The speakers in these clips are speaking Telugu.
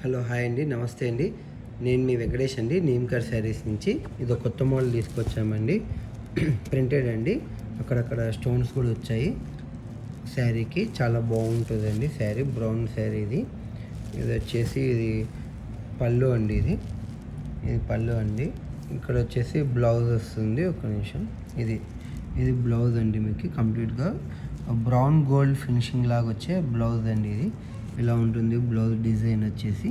హలో హాయ్ అండి, నమస్తే అండి. నేను మీ వెంకటేష్ అండి, నేమ్కర్ శారీస్ నుంచి. ఇది ఒక కొత్త మోడల్ తీసుకొచ్చామండి. ప్రింటెడ్ అండి, అక్కడక్కడ స్టోన్స్ కూడా వచ్చాయి. శారీకి చాలా బాగుంటుందండి. శారీ బ్రౌన్ శారీ ఇది వచ్చేసి ఇది పళ్ళు అండి. ఇది పళ్ళు అండి. ఇక్కడ వచ్చేసి బ్లౌజ్ వస్తుంది. ఒక నిమిషం. ఇది బ్లౌజ్ అండి. మీకు కంప్లీట్గా బ్రౌన్ గోల్డ్ ఫినిషింగ్ లాగా వచ్చే బ్లౌజ్ అండి. ఇది ఇలా ఉంటుంది. బ్లౌజ్ డిజైన్ వచ్చేసి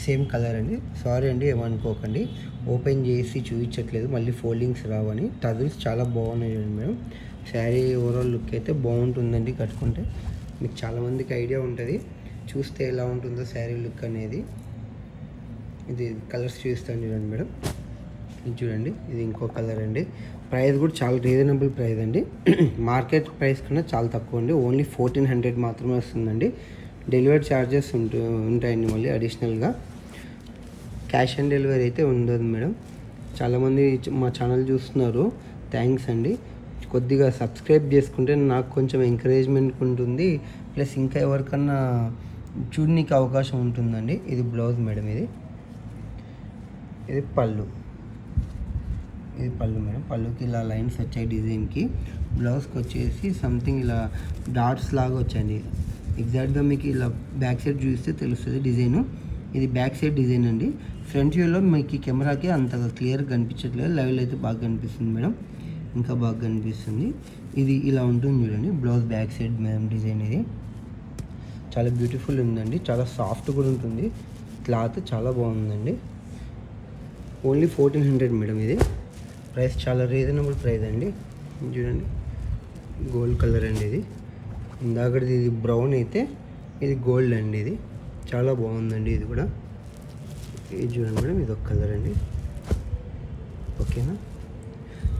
సేమ్ కలర్ అండి. సారీ అండి, ఏమనుకోకండి, ఓపెన్ చేసి చూపించట్లేదు, మళ్ళీ ఫోల్డింగ్స్ రావని. టజిల్స్ చాలా బాగున్నాయి చూడండి మేడం. శారీ ఓవరాల్ లుక్ అయితే బాగుంటుందండి. కట్టుకుంటే మీకు చాలామందికి ఐడియా ఉంటుంది, చూస్తే ఎలా ఉంటుందో శారీ లుక్ అనేది. ఇది కలర్స్ చూస్తాను చూడండి మేడం. ఇది చూడండి, ఇది ఇంకో కలర్ అండి. ప్రైస్ కూడా చాలా రీజనబుల్ ప్రైస్ అండి. మార్కెట్ ప్రైస్ కన్నా చాలా తక్కువ అండి. ఓన్లీ 1400 మాత్రమే వస్తుందండి. డెలివరీ ఛార్జెస్ ఉంటాయండి మళ్ళీ అడిషనల్గా. క్యాష్ ఆన్ డెలివరీ అయితే ఉండదు మేడం. చాలామంది మా ఛానల్ చూస్తున్నారు, థ్యాంక్స్ అండి. కొద్దిగా సబ్స్క్రైబ్ చేసుకుంటే నాకు కొంచెం ఎంకరేజ్మెంట్ ఉంటుంది, ప్లస్ ఇంకా ఎవరికన్నా చూడడానికి అవకాశం ఉంటుందండి. ఇది బ్లౌజ్ మేడం. ఇది పళ్ళు. ఇది పళ్ళు మేడం. పళ్ళుకి ఇలా లైన్స్ వచ్చాయి డిజైన్కి. బ్లౌజ్కి వచ్చేసి సంథింగ్ ఇలా డాట్స్ లాగా వచ్చాయండి. ఎగ్జాక్ట్గా మీకు ఇలా బ్యాక్ సైడ్ చూస్తే తెలుస్తుంది డిజైను. ఇది బ్యాక్ సైడ్ డిజైన్ అండి. ఫ్రంట్ వ్యూలో మీకు కెమెరాకి అంతగా క్లియర్గా కనిపించట్లేదు, లైవ్లో అయితే బాగా కనిపిస్తుంది మేడం, ఇంకా బాగా కనిపిస్తుంది. ఇది ఇలా ఉంటుంది చూడండి, blouse back side madam design. ఇది చాలా బ్యూటిఫుల్ ఉందండి, చాలా సాఫ్ట్ కూడా ఉంటుంది. క్లాత్ చాలా బాగుందండి. Only 1400 madam. ఇది ప్రైస్ చాలా రీజనబుల్ ప్రైస్ అండి. చూడండి, గోల్డ్ కలర్ అండి. ఇది ఇందాకది ఇది బ్రౌన్ అయితే ఇది గోల్డ్ అండి. ఇది చాలా బాగుందండి. ఇది కూడా ఇది చూడండి మేడం, ఇది ఒక కలర్ అండి. ఓకేనా,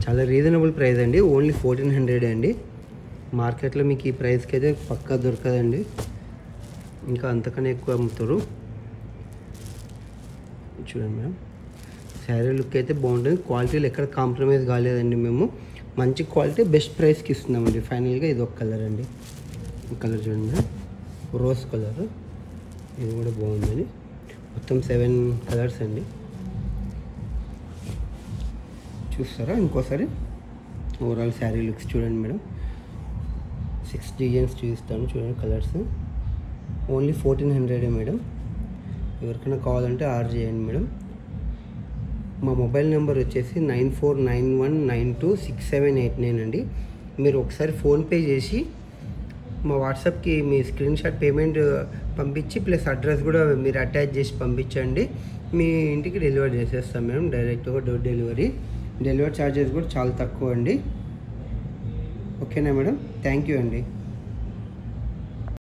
చాలా రీజనబుల్ ప్రైస్ అండి. ఓన్లీ 1400 అండి. మార్కెట్లో మీకు ఈ ప్రైస్కి అయితే పక్కా దొరకదండి, ఇంకా అంతకన్నా ఎక్కువ అమ్ముతారు. చూడండి మేడం, శారీ లుక్ అయితే బాగుంటుంది. క్వాలిటీలో ఎక్కడ కాంప్రమైజ్ కాలేదండి. మేము మంచి క్వాలిటీ బెస్ట్ ప్రైస్కి ఇస్తున్నామండి. ఫైనల్గా ఇది ఒక కలర్ అండి. ఈ కలర్ చూడండి మేడం, రోజ్ కలర్. ఇది కూడా బాగుందండి. మొత్తం 7 కలర్స్ అండి. చూస్తారా ఇంకోసారి ఓవరాల్ శారీ లుక్స్ చూడండి మేడం. 6 డిజైన్స్ చూపిస్తాను చూడండి. Colours only 1400 madam. ఎవరికైనా కావాలంటే ఆర్డర్ చేయండి మేడం. మా మొబైల్ నెంబర్ వచ్చేసి 9491926789 అండి. మీరు ఒకసారి ఫోన్పే చేసి మా వాట్సాప్కి మీ స్క్రీన్ షాట్ పేమెంట్ పంపించి ప్లస్ అడ్రస్ కూడా మీరు అటాచ్ చేసి పంపించండి. మీ ఇంటికి డెలివరీ చేసేస్తాం మేడం, డైరెక్ట్గా డోర్ డెలివరీ. డెలివరీ ఛార్జెస్ కూడా చాలా తక్కువ అండి. ఓకేనా మేడం, థ్యాంక్ యూ అండి.